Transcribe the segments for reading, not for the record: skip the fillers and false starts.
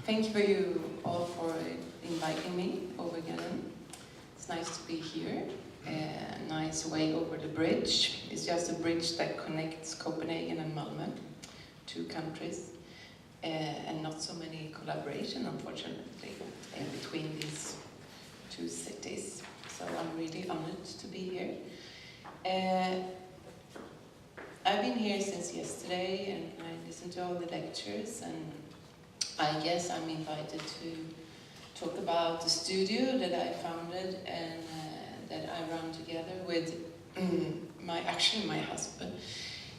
Thank you all for inviting me, Overgaden. It's nice to be here. Nice way over the bridge. It's just a bridge that connects Copenhagen and Malmö, two countries, and not so many collaboration, unfortunately, between these two cities. So I'm really honored to be here. I've been here since yesterday, and I listened to all the lectures, and I guess I'm invited to talk about the studio that I founded and that I run together with my husband,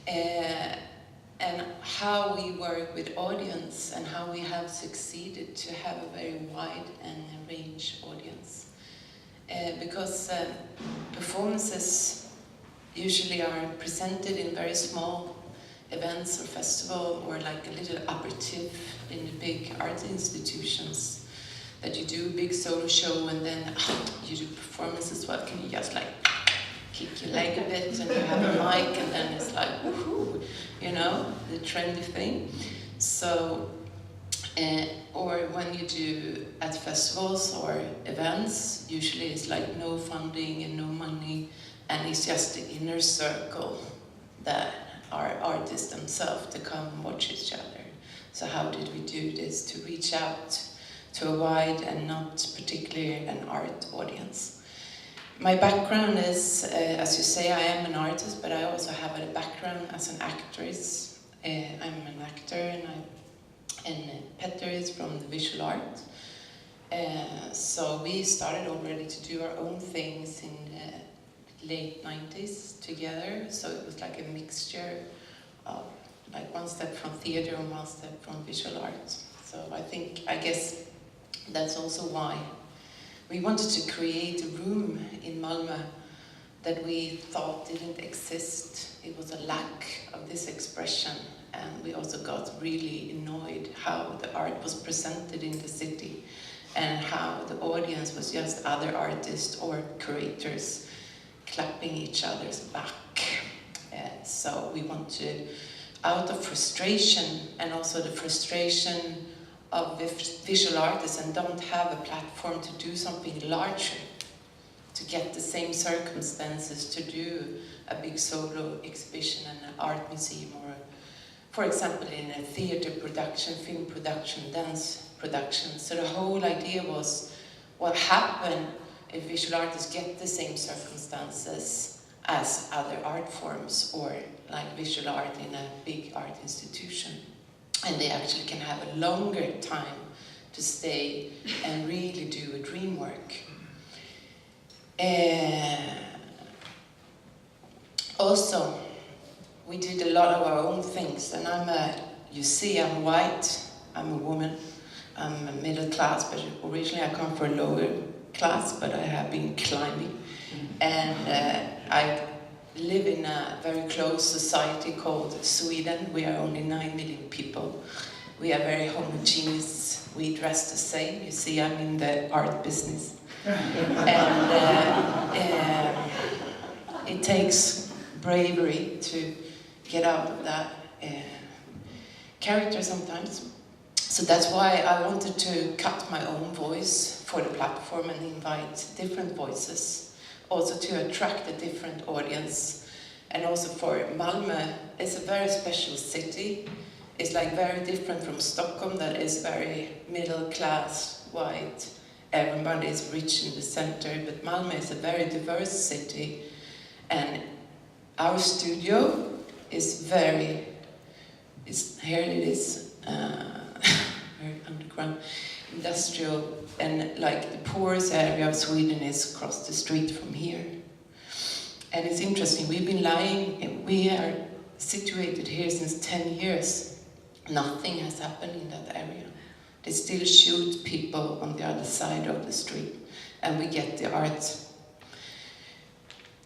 and how we work with audience and how we have succeeded to have a very wide and range audience. Because performances usually are presented in very small events or festival, or like a little aperitif in the big art institutions, that you do a big solo show and then you do performance as well. Can you just like kick your leg a bit and you have a mic and then it's like woohoo, you know, the trendy thing. So, or when you do at festivals or events, usually it's like no funding and no money, and it's just the inner circle that are artists themselves to come and watch each other. So how did we do this to reach out to a wide and not particularly an art audience? My background is, as you say, I am an artist, but I also have a background as an actress. I'm an actor, and Petter is from the visual art. So we started already to do our own things in late 90s together, so it was like a mixture of like one step from theater and one step from visual art. So I guess that's also why we wanted to create a room in Malmö that we thought didn't exist. It was a lack of this expression, and we also got really annoyed how the art was presented in the city and how the audience was just other artists or curators clapping each other's back. So we wanted, out of frustration, and also the frustration of visual artists and don't have a platform to do something larger, to get the same circumstances to do a big solo exhibition in an art museum, or for example in a theater production, film production, dance production. So the whole idea was, what happened if visual artists get the same circumstances as other art forms, or like visual art in a big art institution, and they actually can have a longer time to stay and really do a dream work. Also, we did a lot of our own things, and you see I'm white, I'm a woman, I'm a middle class, but originally I come from lower class, but I have been climbing, and I live in a very close society called Sweden. We are only 9 million people. We are very homogeneous. We dress the same. You see, I'm in the art business, and it takes bravery to get out of that character sometimes. So that's why I wanted to cut my own voice for the platform and invite different voices, also to attract a different audience. And also for Malmö, it's a very special city. It's like very different from Stockholm, that is very middle class, white, everybody is rich in the center, but Malmö is a very diverse city, and our studio is here it is, very underground, industrial, and like the poorest area of Sweden is across the street from here. And it's interesting, we are situated here since 10 years. Nothing has happened in that area. They still shoot people on the other side of the street, and we get the art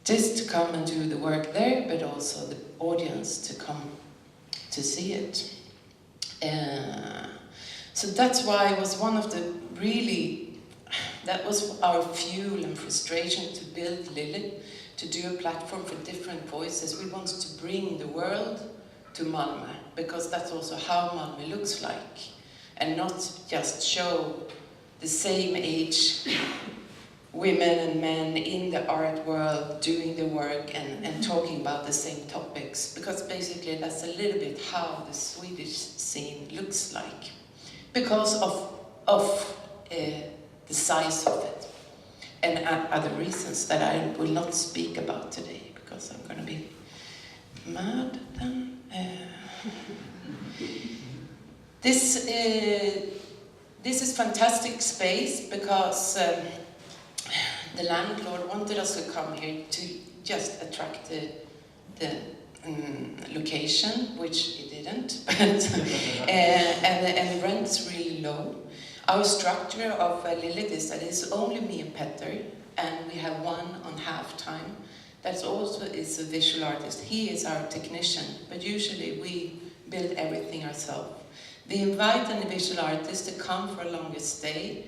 just to come and do the work there, but also the audience to come to see it. So that's why it was one of the that was our fuel and frustration to build Lilith, to do a platform for different voices. We wanted to bring the world to Malmö, because that's also how Malmö looks like. and not just show the same age women and men in the art world doing the work and talking about the same topics, because basically that's a little bit how the Swedish scene looks like, because of the size of it and other reasons that I will not speak about today, because I'm going to be mad then. This is fantastic space because the landlord wanted us to come here to just attract the location, which it didn't, but, and rent's really low. Our structure of Lilith is that it's only me and Petter, and we have one on half time. That also is a visual artist. He is our technician, but usually we build everything ourselves. We invite a visual artist to come for a longer stay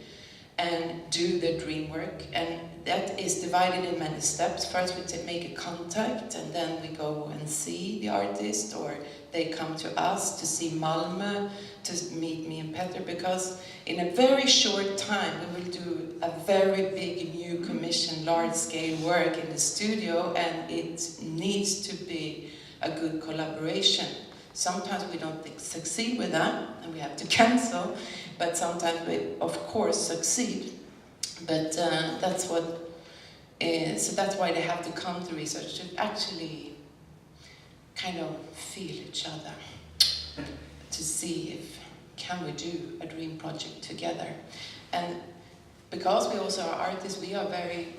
and do the dream work, and that is divided in many steps. First we make a contact, and then we go and see the artist, or they come to us to see Malmö, to meet me and Petter, because in a very short time we will do a very big new commission, large-scale work in the studio, and it needs to be a good collaboration. Sometimes we don't succeed with that, and we have to cancel, but sometimes we, of course, succeed. But that's what, so that's why they have to come to research, to actually kind of feel each other, to see if can we do a dream project together. And because we also are artists, we are very,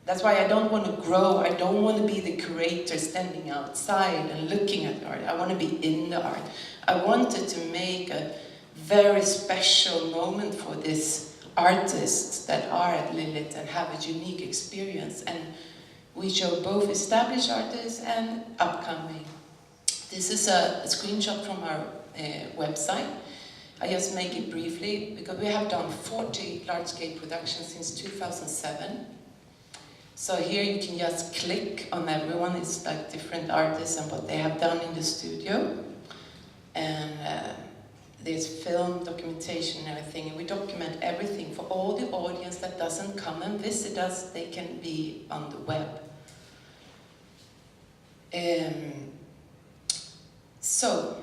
that's why I don't want to grow, I don't want to be the curator standing outside and looking at the art. I want to be in the art. I wanted to make a very special moment for these artists that are at Lilith and have a unique experience. And we show both established artists and upcoming. This is a screenshot from our website. I just make it briefly, because we have done 40 large-scale productions since 2007. So here you can just click on everyone. It's like different artists and what they have done in the studio. And there's film, documentation, and everything. And we document everything for all the audience that doesn't come and visit us. They can be on the web. So,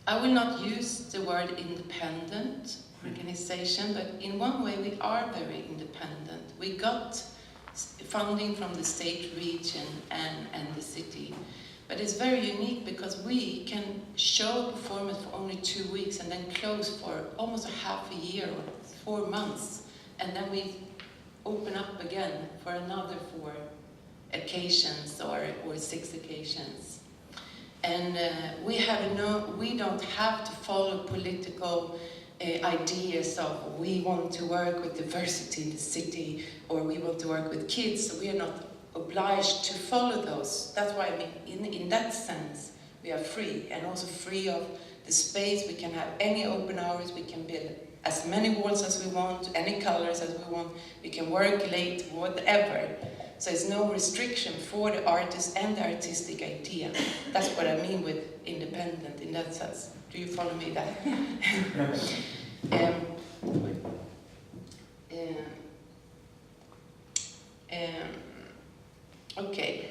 I will not use the word independent organization, but in one way we are very independent. We got funding from the state, region, and the city. But it's very unique because we can show a performance for only 2 weeks and then close for almost a half a year or 4 months. And then we open up again for another 4 occasions or 6 occasions. And we don't have to follow political ideas of we want to work with diversity in the city, or we want to work with kids, so we are not obliged to follow those. That's why I mean, in that sense, we are free, and also free of the space. We can have any open hours, we can build as many walls as we want, any colors as we want, we can work late, whatever. So it's no restriction for the artist and the artistic idea. That's what I mean with independent in that sense. Do you follow me there? Okay.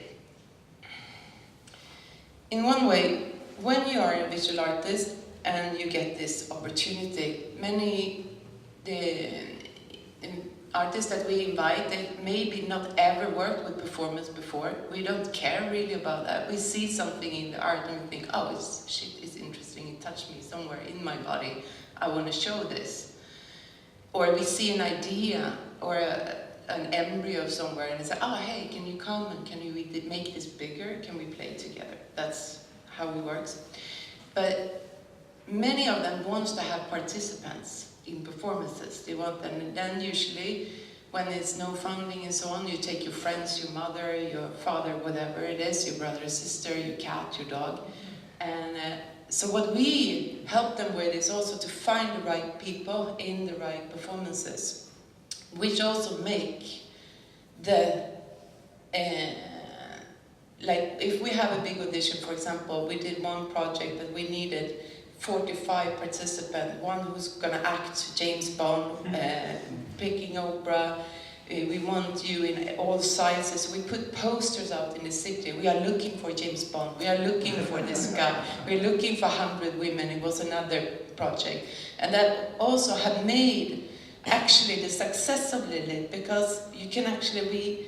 In one way, when you are a visual artist and you get this opportunity, many artists that we invite, they maybe not ever worked with performance before. We don't care really about that. We see something in the art and we think, oh, it's interesting, it touched me somewhere in my body. I want to show this. Or we see an idea or an embryo somewhere and they say, oh, hey, can you come and can you make this bigger? Can we play together? That's how it works. But many of them want to have participants in performances. They want them, and then usually when there's no funding and so on, you take your friends, your mother, your father, whatever it is, your brother, sister, your cat, your dog. And so what we help them with is also to find the right people in the right performances, which also make the like if we have a big audition, for example, we did one project that we needed 45 participants, one who's gonna act James Bond, picking Oprah. We want you in all sizes. We put posters out in the city. We are looking for James Bond. We are looking for this guy. We're looking for 100 women. It was another project. And that also had made actually the success of Lilith, because you can actually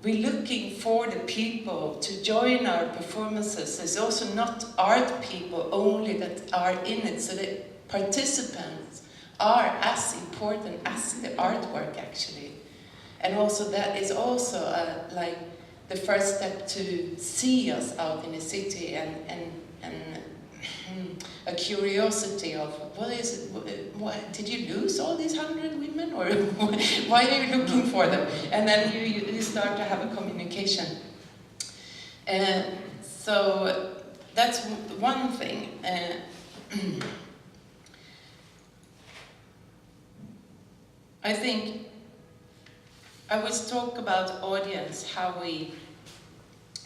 we're looking for the people to join our performances. It's also not art people only that are in it, so the participants are as important as the artwork actually. And also that is also like the first step to see us out in the city, and a curiosity of what is it, what, did you lose all these 100 women, or why are you looking for them? And then you start to have a communication. So that's one thing. I think I always talk about audience, how we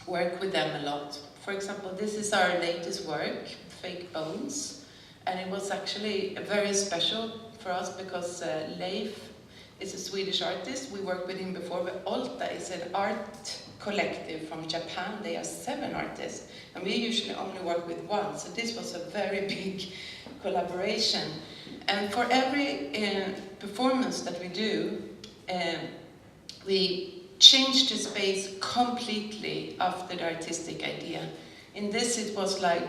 work with them a lot. For example, this is our latest work, Fake Bones, and it was actually very special for us because Leif is a Swedish artist. We worked with him before, but Olta is an art collective from Japan. They are 7 artists, and we usually only work with 1, so this was a very big collaboration. And for every performance that we do, we changed the space completely after the artistic idea. In this it was like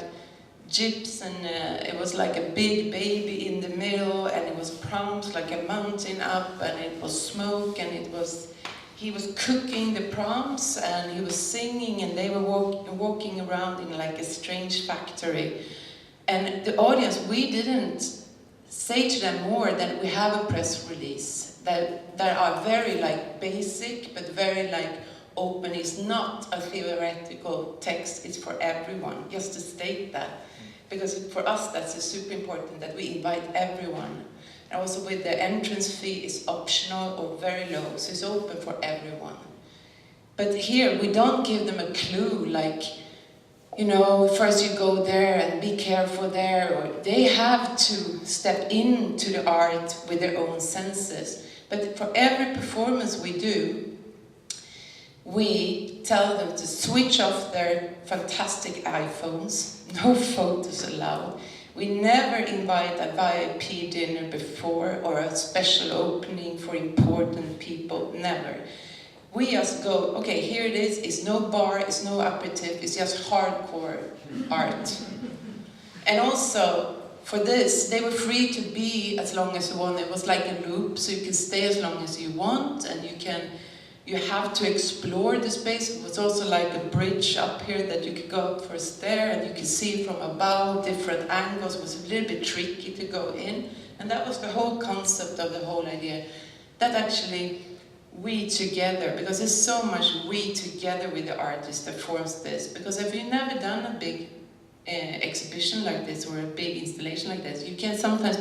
gyps, and it was like a big baby in the middle, and it was prompts like a mountain up, and it was smoke, and it was, he was cooking the prompts, and he was singing, and they were walking around in like a strange factory. And the audience, we didn't say to them more than we have a press release that are very like basic, but very like open. It's not a theoretical text, it's for everyone, just to state that. Because for us that's super important, that we invite everyone. And also with the entrance fee is optional or very low, so it's open for everyone. But here we don't give them a clue like, you know, first you go there and be careful there, or they have to step into the art with their own senses. But for every performance we do, we tell them to switch off their fantastic iPhones, no photos allowed. We never invite a VIP dinner before or a special opening for important people, never. We just go, okay, here it is, it's no bar, it's no aperitif, it's just hardcore art. And also, for this, they were free to be as long as you want. It was like a loop, so you can stay as long as you want, and you have to explore the space. It was also like a bridge up here that you could go up for a stair, and you could see from above, different angles. It was a little bit tricky to go in, and that was the whole concept of the whole idea. That actually, we together, because there's so much we together with the artist that forms this. Because if you've never done a big exhibition like this or a big installation like this, you can sometimes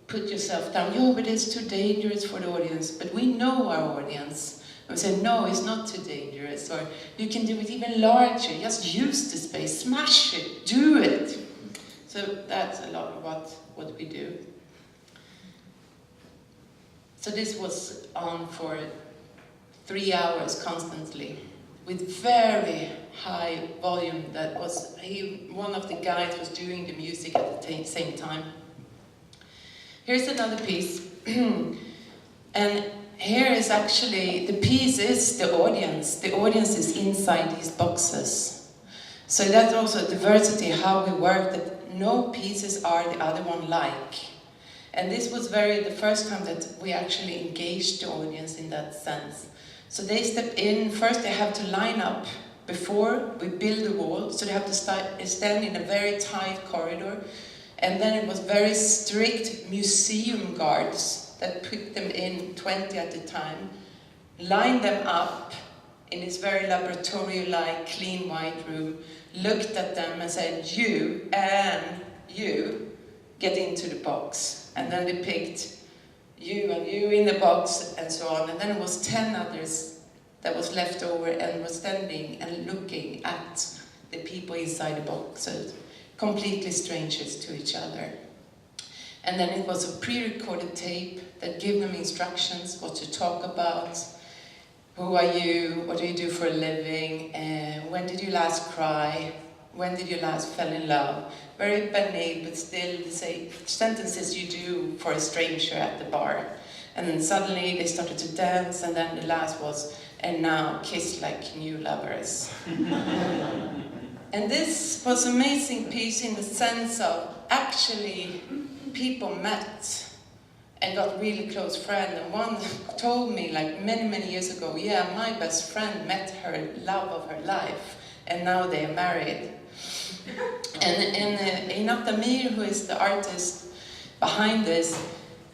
put yourself down. Yo, but it's too dangerous for the audience. But we know our audience. And we say, no, it's not too dangerous. Or you can do it even larger. Just use the space, smash it, do it. So that's a lot of what we do. So this was on for 3 hours constantly, with very high volume. That was, one of the guys was doing the music at the same time. Here's another piece. And here is actually, the piece is the audience. The audience is inside these boxes. So that's also diversity, how we work, that no pieces are the other one like. And this was the first time that we actually engaged the audience in that sense. So they step in, first they have to line up before we build the wall, so they have to stand in a very tight corridor. And then it was very strict museum guards that put them in 20 at a time, lined them up in this very laboratory-like clean white room, looked at them and said, you and you get into the box. And then they picked you and you in the box and so on. And then it was 10 others that was left over and was standing and looking at the people inside the boxes, completely strangers to each other. And then it was a pre-recorded tape that gave them instructions what to talk about. Who are you? What do you do for a living? When did you last cry? When did you last fall in love? Very banal, but still the same sentences you do for a stranger at the bar. And then suddenly they started to dance, and then the last was, and now kiss like new lovers. And this was an amazing piece in the sense of actually people met and got really close friends. And one told me like many years ago, yeah, my best friend met her love of her life, and now they are married. And Einat Damir, who is the artist behind this,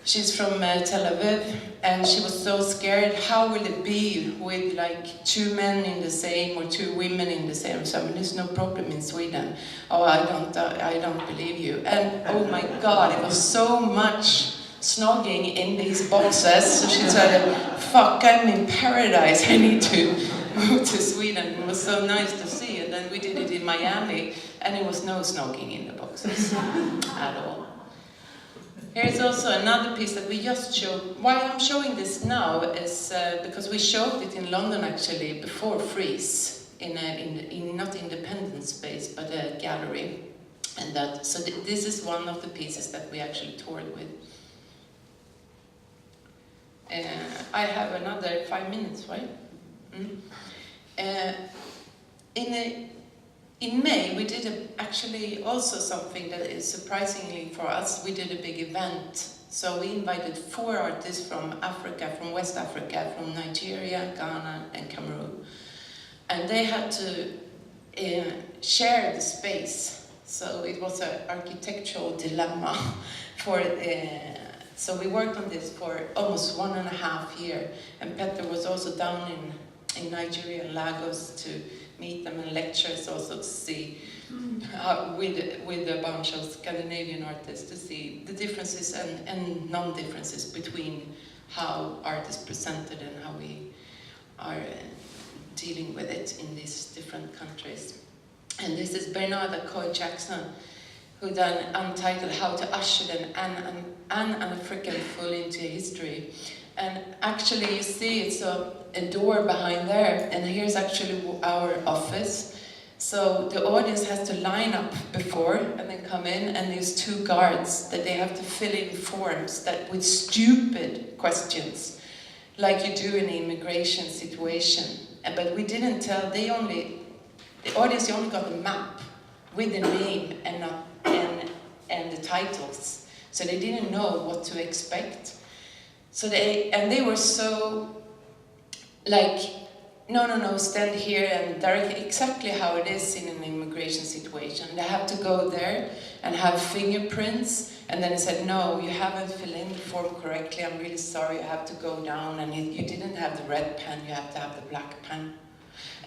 she's from Tel Aviv, and she was so scared, how will it be with like 2 men in the same or 2 women in the same? So I mean, there's no problem in Sweden. Oh, I don't believe you. And oh my God, it was so much snogging in these boxes. So she said, fuck, I'm in paradise, I need to move to Sweden. It was so nice to see. And then we did it in Miami, and it was no snogging in the boxes at all. Here's also another piece that we just showed. Why I'm showing this now is because we showed it in London actually before Freeze, in not independent space but a gallery, and that. So this is one of the pieces that we actually toured with. I have another 5 minutes, right? In May, we did actually also something that is surprisingly for us. We did a big event. So we invited 4 artists from Africa, from West Africa, from Nigeria, Ghana, and Cameroon. And they had to share the space. So it was an architectural dilemma. So we worked on this for almost 1.5 years. And Petter was also down in Nigeria, Lagos, to meet them, and lectures also to see with a bunch of Scandinavian artists to see the differences and non-differences between how artists presented and how we are dealing with it in these different countries. And this is Bernarda Coy Jackson, who done Untitled, How to Usher an African Fully into History. And actually you see it's a door behind there, and here's actually our office. So the audience has to line up before and then come in, and there's 2 guards that they have to fill in forms that with stupid questions, like you do in an immigration situation. But we didn't tell, the audience only got a map with the name and the titles. So they didn't know what to expect. So they were so like, no, stand here and direct exactly how it is in an immigration situation. They have to go there and have fingerprints, and then they said, no, you haven't filled in the form correctly, I'm really sorry, you have to go down, and you didn't have the red pen, you have to have the black pen,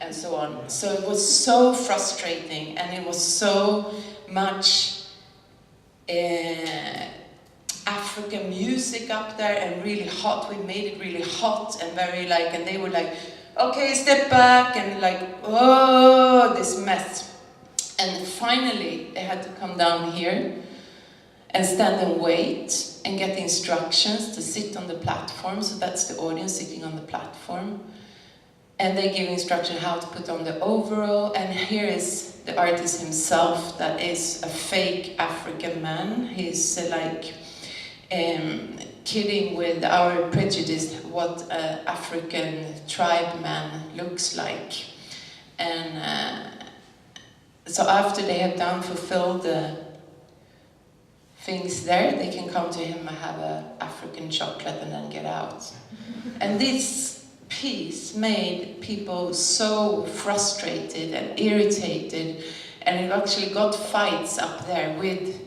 and so on. So it was so frustrating, and it was so much African music up there, and really hot. We made it really hot and very like, and they were like, okay, step back, and like, oh, this mess. And finally, they had to come down here and stand and wait and get the instructions to sit on the platform. So that's the audience sitting on the platform. And they give instruction how to put on the overall. And here is the artist himself that is a fake African man. He's like, kidding with our prejudice what an African tribe man looks like. And so after they have done fulfilled the things there, they can come to him and have an African chocolate and then get out. And this piece made people so frustrated and irritated, and it actually got fights up there with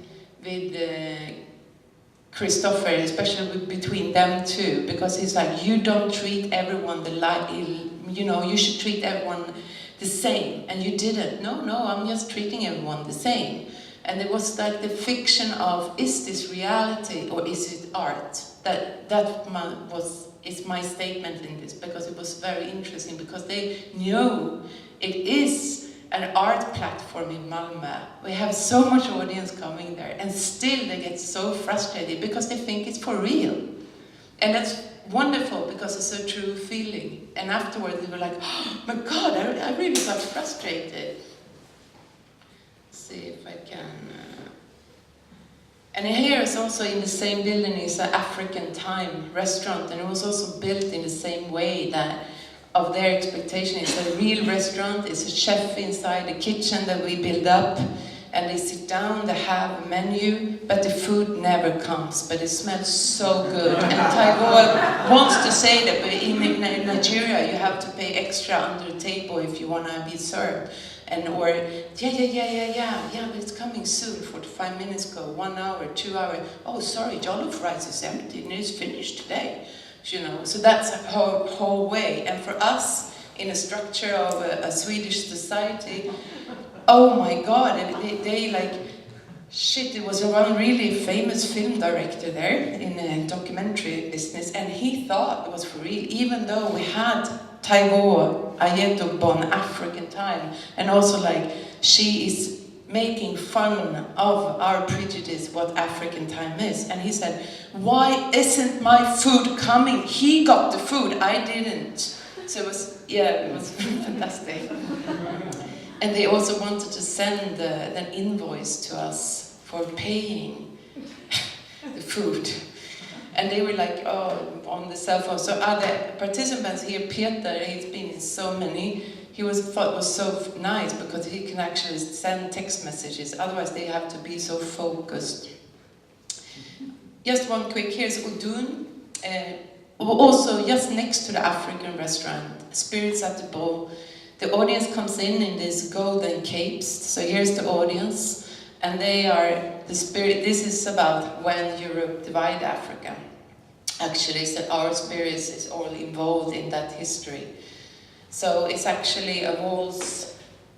Christopher, especially between them two, because he's like, you don't treat everyone you should treat everyone the same, and you didn't. No, I'm just treating everyone the same. And it was like the fiction of, is this reality or is it art? is my statement in this, because it was very interesting, because they know it is an art platform in Malmö. We have so much audience coming there, and still they get so frustrated because they think it's for real. And that's wonderful, because it's a true feeling. And afterwards they were like, oh my God, I really got frustrated. Let's see if I can... And here is also in the same building is an African Time restaurant, and it was also built in the same way that of their expectation. It's a real restaurant, it's a chef inside the kitchen that we build up, and they sit down, they have a menu, but the food never comes, but it smells so good. And Taiwo wants to say that in Nigeria you have to pay extra under the table if you want to be served. And or, yeah, but it's coming soon, 45 minutes ago, 1 hour, 2 hours. Oh, sorry, jollof rice is empty and it's finished today. You know, so that's a whole way. And for us, in a structure of a Swedish society, oh my God, they like, shit, it was one really famous film director there in a documentary business, and he thought it was for real, even though we had Taiwo, Ayeto Bon, African Time, and also like, she is making fun of our prejudice, what African time is. And he said, why isn't my food coming? He got the food, I didn't. So it was, yeah, it was fantastic. And they also wanted to send an invoice to us for paying the food. And they were like, oh, on the cell phone. So other participants here, Peter, he's been in so many, thought it was so nice because he can actually send text messages, otherwise they have to be so focused. Just one quick, here's Udun, also just next to the African restaurant, Spirits at the Bowl. The audience comes in these golden capes, so here's the audience, and they are the spirit. This is about when Europe divided Africa. Actually, so our spirits is all involved in that history. So it's actually a waltz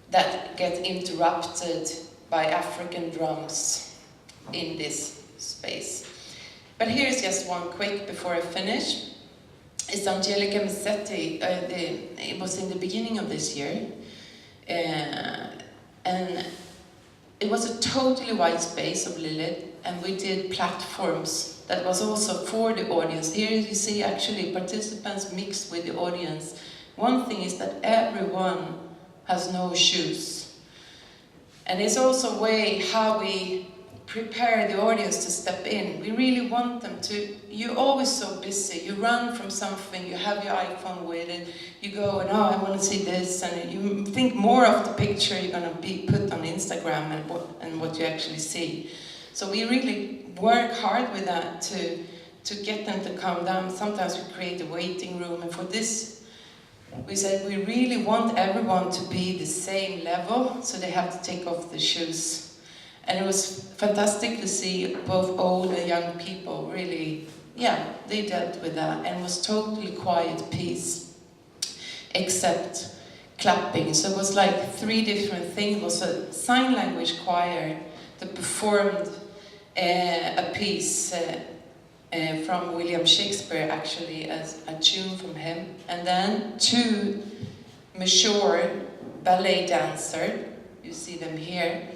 that gets interrupted by African drums in this space. But here's just one quick before I finish. It's Angelica Missetti. It was in the beginning of this year. And it was a totally white space of Lilith, and we did platforms that was also for the audience. Here you see actually participants mixed with the audience. One thing is that everyone has no shoes. And it's also a way how we prepare the audience to step in. We really want them to, you're always so busy, you run from something, you have your iPhone with it, you go and oh, I want to see this, and you think more of the picture you're going to be put on Instagram and what you actually see. So we really work hard with that to get them to calm down. Sometimes we create a waiting room, and for this we said we really want everyone to be the same level, so they have to take off the shoes. And it was fantastic to see both old and young people really, yeah, they dealt with that, and it was totally quiet peace, except clapping. So it was like 3 different things. It was a sign language choir that performed a piece from William Shakespeare, actually, as a tune from him. And then 2 mature ballet dancers, you see them here,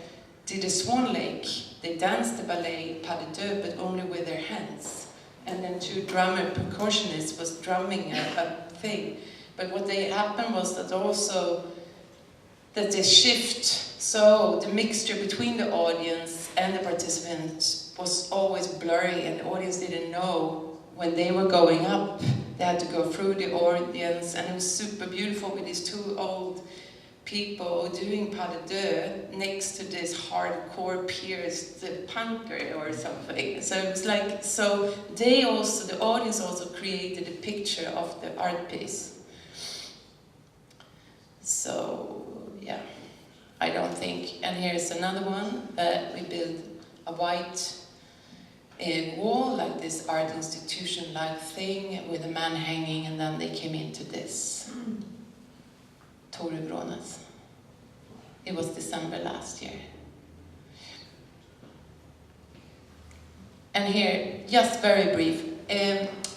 did a Swan Lake. They danced the ballet pas de deux, but only with their hands. And then 2 drummer percussionists was drumming a thing. But what happened was that also that they shift, so the mixture between the audience and the participants was always blurry, and the audience didn't know when they were going up. They had to go through the audience, and it was super beautiful with these 2 old people doing pas de deux next to this hardcore pierced punker or something. So it was like, so they also, the audience also created a picture of the art piece. So yeah, I don't think, and here's another one that we built a white wall, like this art institution-like thing with a man hanging, and then they came into this. Torebronas. It was December last year. And here, just very brief,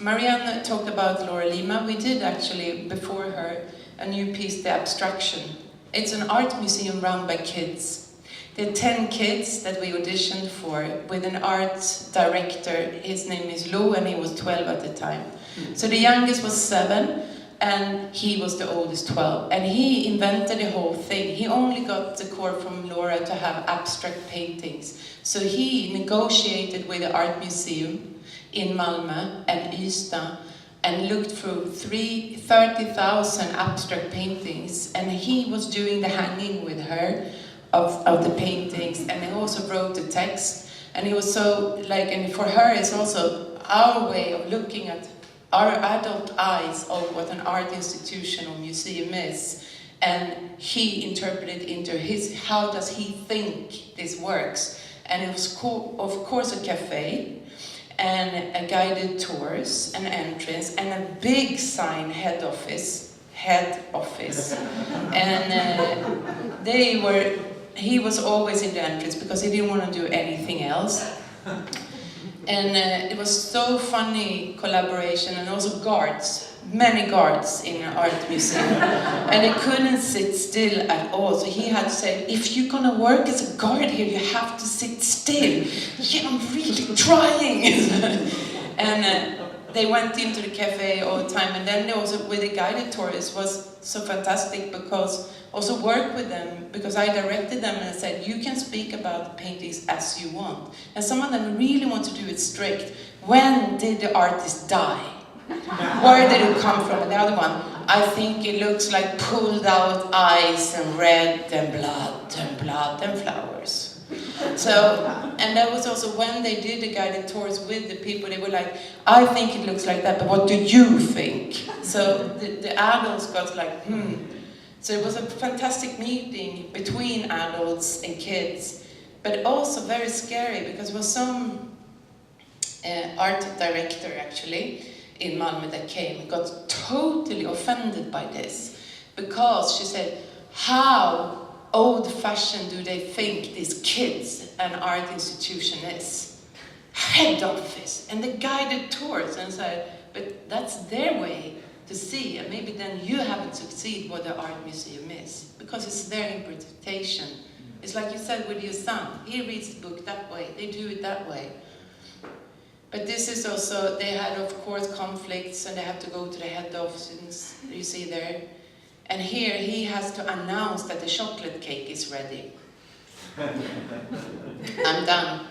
Marianne talked about Laura Lima. We did actually, before her, a new piece, The Abstraction. It's an art museum run by kids. There are 10 kids that we auditioned for with an art director. His name is Lou, and he was 12 at the time. So the youngest was 7, and he was the oldest 12. And he invented the whole thing. He only got the core from Laura to have abstract paintings. So he negotiated with the art museum in Malmö and Ystad and looked through 30,000 abstract paintings, and he was doing the hanging with her of the paintings, and he also wrote the text. And he was so, like, and for her it's also our way of looking at our adult eyes of what an art institution or museum is, and he interpreted into his, how does he think this works. And it was of course a cafe, and a guided tours, an entrance, and a big sign, head office. And he was always in the entrance because he didn't want to do anything else. And it was so funny collaboration, and also guards, many guards in an art museum. And they couldn't sit still at all, so he had to say, if you're gonna work as a guard here, you have to sit still. Yeah, I'm really trying. And they went into the cafe all the time, and then they also, with the guided tours, was so fantastic because also work with them, because I directed them and said, you can speak about the paintings as you want. And some of them really want to do it strict. When did the artist die? Where did it come from? And the other one, I think it looks like pulled out eyes and red and blood and flowers. So, and that was also when they did the guided tours with the people, they were like, I think it looks like that, but what do you think? So the adults got like, So it was a fantastic meeting between adults and kids, but also very scary because it was some art director actually in Malmö that came, got totally offended by this, because she said, how old-fashioned do they think these kids an art institution is? Head office and the guided tours. And said, but that's their way to see, and maybe then you haven't succeeded what the art museum is, because it's their interpretation. It's like you said with your son, he reads the book that way, they do it that way. But this is also, they had of course conflicts, and they have to go to the head office, you see there. And here he has to announce that the chocolate cake is ready. I'm done.